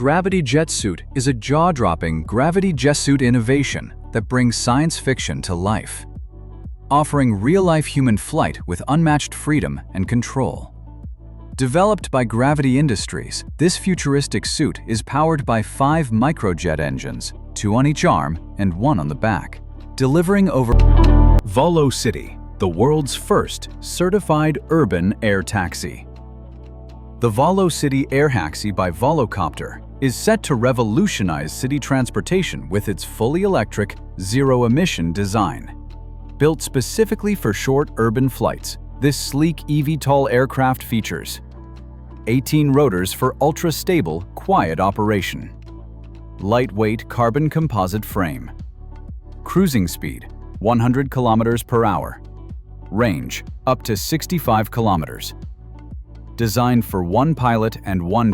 Gravity Jetsuit is a jaw-dropping gravity jetsuit innovation that brings science fiction to life, offering real-life human flight with unmatched freedom and control. Developed by Gravity Industries, this futuristic suit is powered by 5 microjet engines, 2 on each arm and 1 on the back, delivering over VoloCity, the world's first certified urban air taxi. The VoloCity Air Taxi by Volocopter is set to revolutionize city transportation with its fully electric, zero-emission design. Built specifically for short urban flights, this sleek eVTOL aircraft features 18 rotors for ultra-stable, quiet operation, lightweight carbon composite frame, cruising speed 100 km per hour, range up to 65 km. Designed for 1 pilot and 1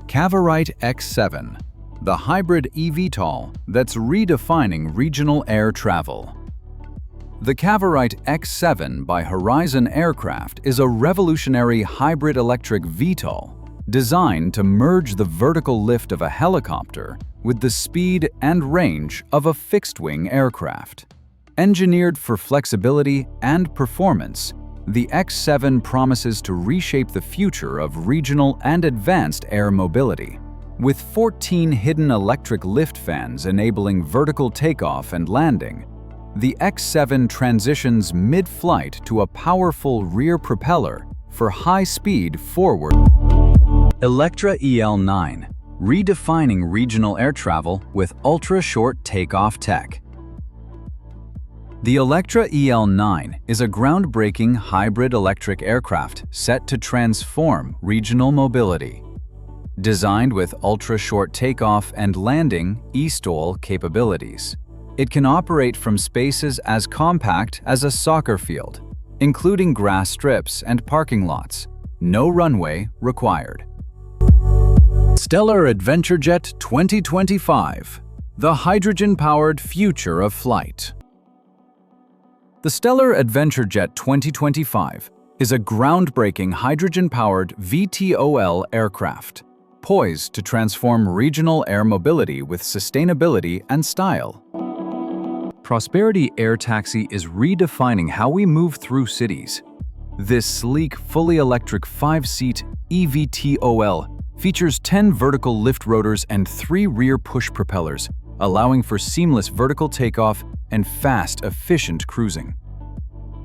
Cavorite X7, the hybrid eVTOL that's redefining regional air travel. The Cavorite X7 by Horizon Aircraft is a revolutionary hybrid electric VTOL designed to merge the vertical lift of a helicopter with the speed and range of a fixed-wing aircraft. Engineered for flexibility and performance, the X7 promises to reshape the future of regional and advanced air mobility. With 14 hidden electric lift fans enabling vertical takeoff and landing, the X7 transitions mid-flight to a powerful rear propeller for high-speed forward. Electra EL9, redefining regional air travel with ultra-short takeoff tech. The Electra EL9 is a groundbreaking hybrid electric aircraft set to transform regional mobility. Designed with ultra-short takeoff and landing (eSTOL) capabilities, it can operate from spaces as compact as a soccer field, including grass strips and parking lots. No runway required. Stellar AdventureJet 2025, the hydrogen-powered future of flight. The Stellar AdventureJet 2025 is a groundbreaking hydrogen-powered VTOL aircraft, poised to transform regional air mobility with sustainability and style. Prosperity Air Taxi is redefining how we move through cities. This sleek, fully electric 5-seat eVTOL features 10 vertical lift rotors and 3 rear push propellers, allowing for seamless vertical takeoff and fast, efficient cruising.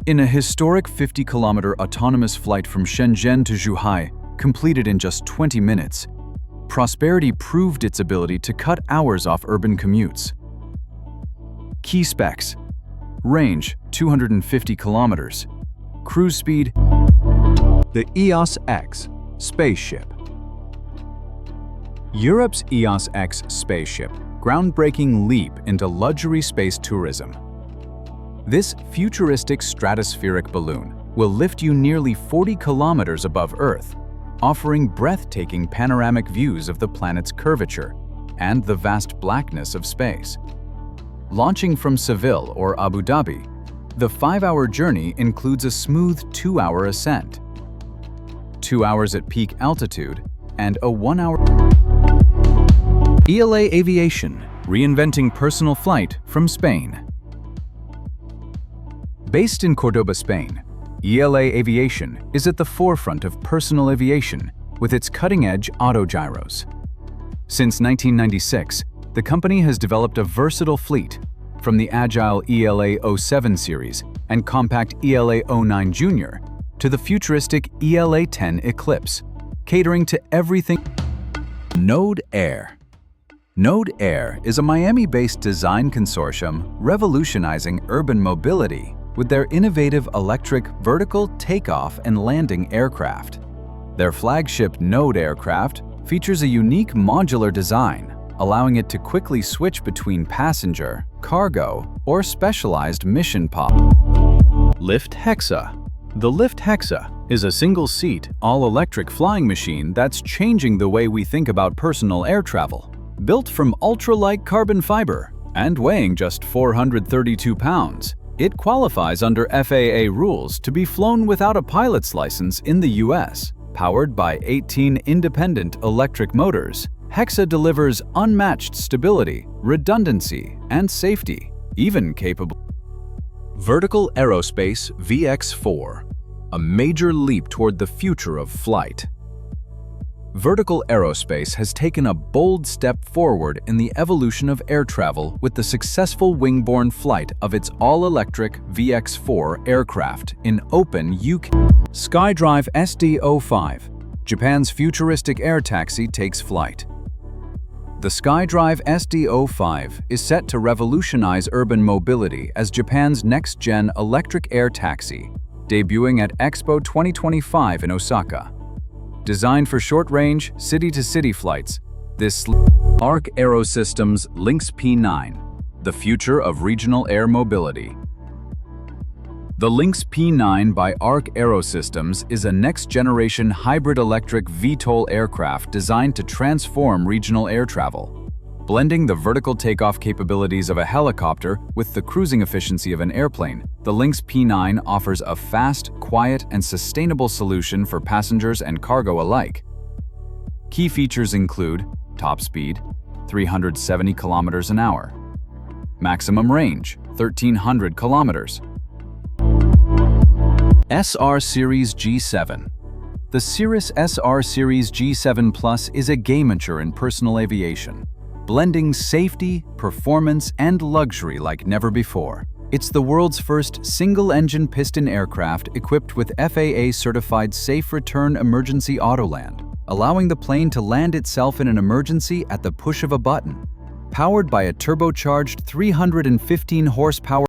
In a historic 50-kilometer autonomous flight from Shenzhen to Zhuhai, completed in just 20 minutes, Prosperity proved its ability to cut hours off urban commutes. Key specs: range 250 kilometers, cruise speed. The EOS X spaceship. Europe's EOS X spaceship, groundbreaking leap into luxury space tourism. This futuristic stratospheric balloon will lift you nearly 40 kilometers above Earth, offering breathtaking panoramic views of the planet's curvature and the vast blackness of space. Launching from Seville or Abu Dhabi, the 5-hour journey includes a smooth 2-hour ascent, 2 hours at peak altitude, and a 1-hour. ELA Aviation, reinventing personal flight from Spain. Based in Cordoba, Spain, ELA Aviation is at the forefront of personal aviation with its cutting-edge autogyros. Since 1996, the company has developed a versatile fleet, from the agile ELA 07 series and compact ELA 09 Junior to the futuristic ELA 10 Eclipse, catering to everything. Node Air. Node Air is a Miami-based design consortium revolutionizing urban mobility with their innovative electric vertical takeoff and landing aircraft. Their flagship Node aircraft features a unique modular design, allowing it to quickly switch between passenger, cargo, or specialized mission pod. Lift Hexa. The Lift Hexa is a single-seat, all-electric flying machine that's changing the way we think about personal air travel. Built from ultra-light carbon fiber and weighing just 432 pounds, it qualifies under FAA rules to be flown without a pilot's license in the US. Powered by 18 independent electric motors, Hexa delivers unmatched stability, redundancy, and safety, even capable. Vertical Aerospace VX4, a major leap toward the future of flight. Vertical Aerospace has taken a bold step forward in the evolution of air travel with the successful wing-borne flight of its all-electric VX4 aircraft in open UK. SkyDrive SD-05, Japan's futuristic air taxi, takes flight. The SkyDrive SD-05 is set to revolutionize urban mobility as Japan's next-gen electric air taxi, debuting at Expo 2025 in Osaka. Designed for short-range, city-to-city flights, this ARC Aerosystems Lynx P9, the future of regional air mobility. The Lynx P9 by ARC Aerosystems is a next-generation hybrid electric VTOL aircraft designed to transform regional air travel. Blending the vertical takeoff capabilities of a helicopter with the cruising efficiency of an airplane, the Lynx P9 offers a fast, quiet, and sustainable solution for passengers and cargo alike. Key features include top speed, 370 kilometers an hour, maximum range, 1,300 kilometers. SR Series G7. The Cirrus SR Series G7 Plus is a game-changer in personal aviation, blending safety, performance, and luxury like never before. It's the world's first single-engine piston aircraft equipped with FAA-certified Safe Return Emergency Autoland, allowing the plane to land itself in an emergency at the push of a button. Powered by a turbocharged 315 horsepower